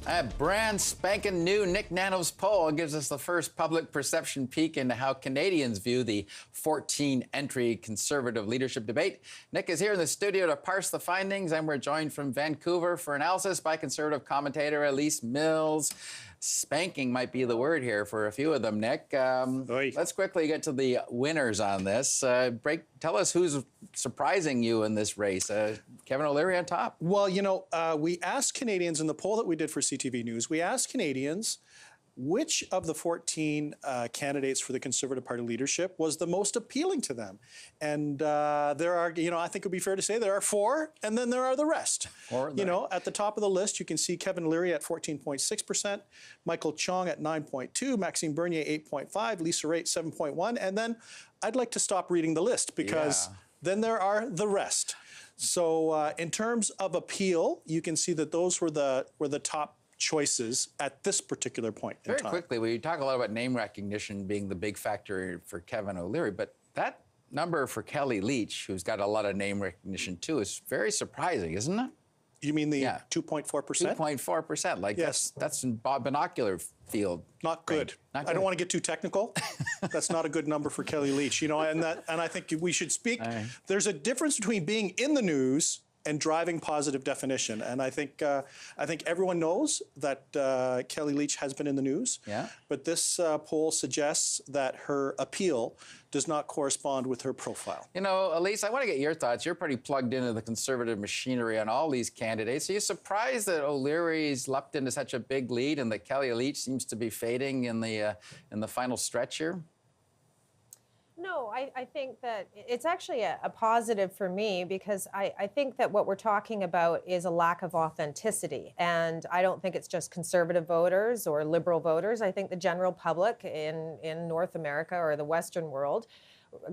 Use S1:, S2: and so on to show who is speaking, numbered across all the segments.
S1: A brand spanking new Nik Nanos poll gives us the first public perception peek into how Canadians view the 14-entry Conservative leadership debate. Nik is here in the studio to parse the findings, and we're joined from Vancouver for analysis by Conservative commentator Elise Mills. Spanking might be the word here for a few of them, Nik. Let's quickly get to the winners on this. Tell us who's surprising you in this race. Kevin O'Leary on top.
S2: Well, you know, we asked Canadians in the poll that we did for CTV News, we asked Canadians which of the 14 candidates for the Conservative Party leadership was the most appealing to them. And there are, you know, I think it would be fair to say there are 4, and then there are the rest. You know, at the top of the list, you can see Kevin O'Leary at 14.6%, Michael Chong at 9.2%, Maxime Bernier 8.5%, Lisa Raitt 7.1%, and then I'd like to stop reading the list because then there are the rest. So in terms of appeal, you can see that those were the top choices at this particular point in time.
S1: Very quickly, we talk a lot about name recognition being the big factor for Kevin O'Leary, but that number for Kelly Leitch, who's got a lot of name recognition too, is very surprising, isn't it?
S2: You mean the 2.4%?
S1: 2.4%. Like
S2: yes.
S1: That's in binocular field.
S2: Not good.
S1: Not good.
S2: I don't want to get too technical. That's not a good number for Kelly Leitch. You know, and I think we should speak. There's a difference between being in the news and driving positive definition. And I think everyone knows that Kelly Leitch has been in the news. Yeah. But this poll suggests that her appeal does not correspond with her profile.
S1: You know, Elise, I want to get your thoughts. You're pretty plugged into the Conservative machinery on all these candidates. Are you surprised that O'Leary's leapt into such a big lead and that Kelly Leitch seems to be fading in the final stretch here?
S3: No, I think that it's actually a positive for me because I think that what we're talking about is a lack of authenticity. And I don't think it's just Conservative voters or Liberal voters. I think the general public in North America or the Western world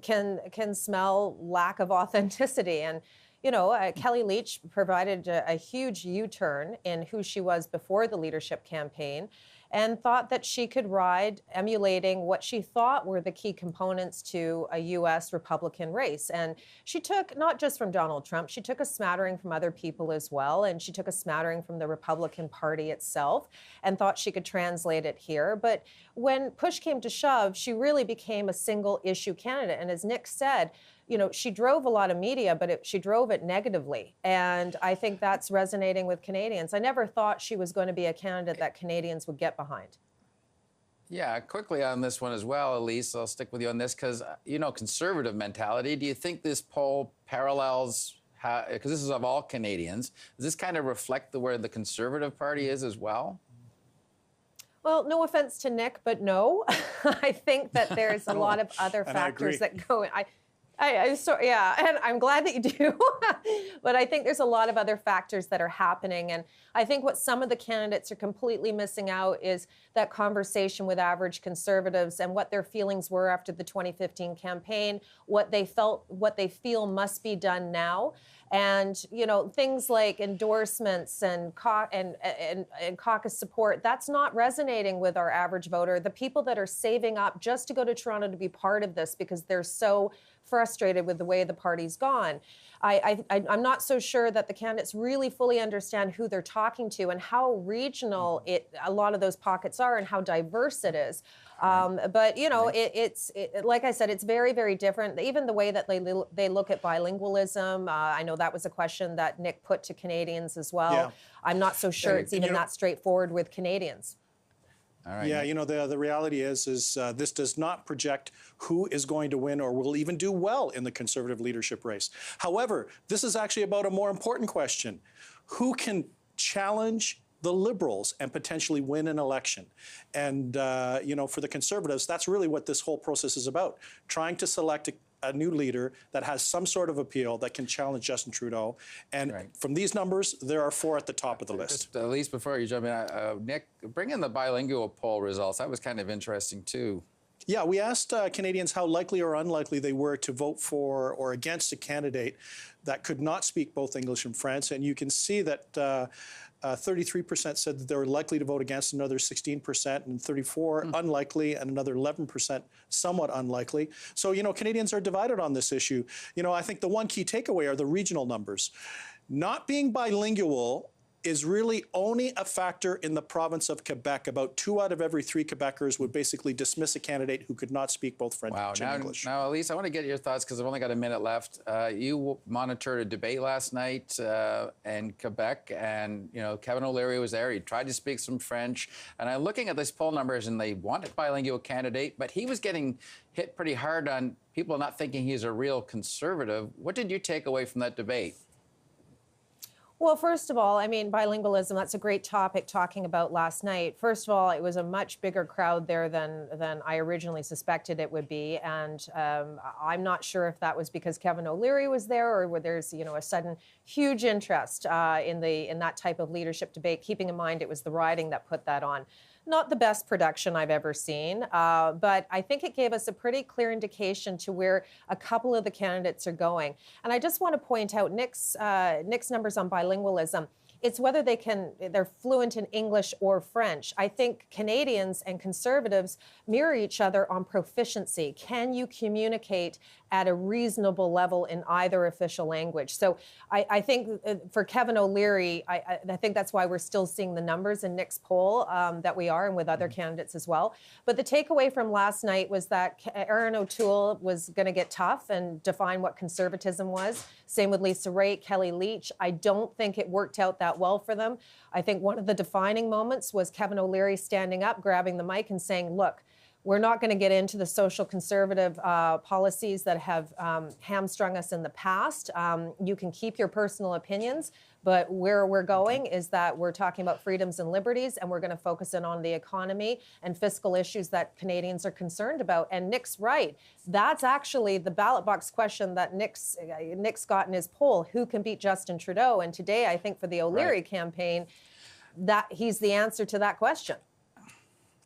S3: can smell lack of authenticity. And you know, Kelly Leitch provided a huge U-turn in who she was before the leadership campaign and thought that she could ride emulating what she thought were the key components to a U.S. Republican race. And she took, not just from Donald Trump, she took a smattering from other people as well, and she took a smattering from the Republican Party itself and thought she could translate it here. But when push came to shove, she really became a single-issue candidate. And as Nik said, you know, she drove a lot of media, but she drove it negatively. And I think that's resonating with Canadians. I never thought she was going to be a candidate that Canadians would get behind.
S1: Yeah, quickly on this one as well, Elise, I'll stick with you on this because, you know, Conservative mentality. Do you think this poll parallels, because this is of all Canadians, does this kind of reflect where the Conservative Party is as well?
S3: Well, no offense to Nik, but no. I think that there's a lot of other factors that go in. Yeah, and I'm glad that you do. But I think there's a lot of other factors that are happening. And I think what some of the candidates are completely missing out is that conversation with average Conservatives and what their feelings were after the 2015 campaign, what they feel must be done now. And, you know, things like endorsements and caucus support, that's not resonating with our average voter. The people that are saving up just to go to Toronto to be part of this because they're so frustrated with the way the party's gone. I'm not so sure that the candidates really fully understand who they're talking to and how regional a lot of those pockets are and how diverse it is. But, you know, it's like I said, it's very, very different. Even the way that they look at bilingualism, I know that was a question that Nik put to Canadians as well. Yeah. I'm not so sure it's even that straightforward with Canadians.
S1: All right,
S2: yeah, you know, the reality is this does not project who is going to win or will even do well in the Conservative leadership race. However, this is actually about a more important question. Who can challenge the Liberals and potentially win an election? And, you know, for the Conservatives, that's really what this whole process is about, trying to select a new leader that has some sort of appeal that can challenge Justin Trudeau. And from these numbers, there are 4 at the top of the list.
S1: Just, at least before you jump in, Nik, bring in the bilingual poll results. That was kind of interesting, too.
S2: Yeah, we asked Canadians how likely or unlikely they were to vote for or against a candidate that could not speak both English and French. And you can see that 33% said that they were likely to vote against, another 16%, and 34% unlikely, and another 11% somewhat unlikely. So, you know, Canadians are divided on this issue. You know, I think the one key takeaway are the regional numbers. Not being bilingual is really only a factor in the province of Quebec. About 2 out of every 3 Quebecers would basically dismiss a candidate who could not speak both French and English.
S1: Now, Elise, I want to get your thoughts because I've only got a minute left. You monitored a debate last night in Quebec, and Kevin O'Leary was there. He tried to speak some French, and I'm looking at these poll numbers, and they wanted bilingual candidate, but he was getting hit pretty hard on people not thinking he's a real conservative. What did you take away from that debate?
S3: Well, first of all, I mean, bilingualism, that's a great topic talking about last night. First of all, it was a much bigger crowd there than I originally suspected it would be. And I'm not sure if that was because Kevin O'Leary was there or where there's, a sudden huge interest in that type of leadership debate, keeping in mind it was the riding that put that on. Not the best production I've ever seen, but I think it gave us a pretty clear indication to where a couple of the candidates are going. And I just want to point out Nik's numbers on bilingualism. It's whether they're fluent in English or French. I think Canadians and Conservatives mirror each other on proficiency. Can you communicate at a reasonable level in either official language? So I think for Kevin O'Leary, I think that's why we're still seeing the numbers in Nik's poll that we are, and with other candidates as well. But the takeaway from last night was that Erin O'Toole was going to get tough and define what conservatism was. Same with Lisa Raitt, Kelly Leitch. I don't think it worked out that well for them. I think one of the defining moments was Kevin O'Leary standing up, grabbing the mic and saying, look, we're not going to get into the social conservative policies that have hamstrung us in the past. You can keep your personal opinions, but where we're going is that we're talking about freedoms and liberties, and we're going to focus in on the economy and fiscal issues that Canadians are concerned about. And Nik's right. That's actually the ballot box question that Nik's got in his poll. Who can beat Justin Trudeau? And today, I think for the O'Leary campaign, that he's the answer to that question.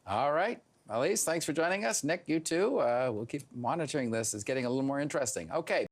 S1: All right. Elise, thanks for joining us. Nik, you too. We'll keep monitoring this. It's getting a little more interesting. Okay.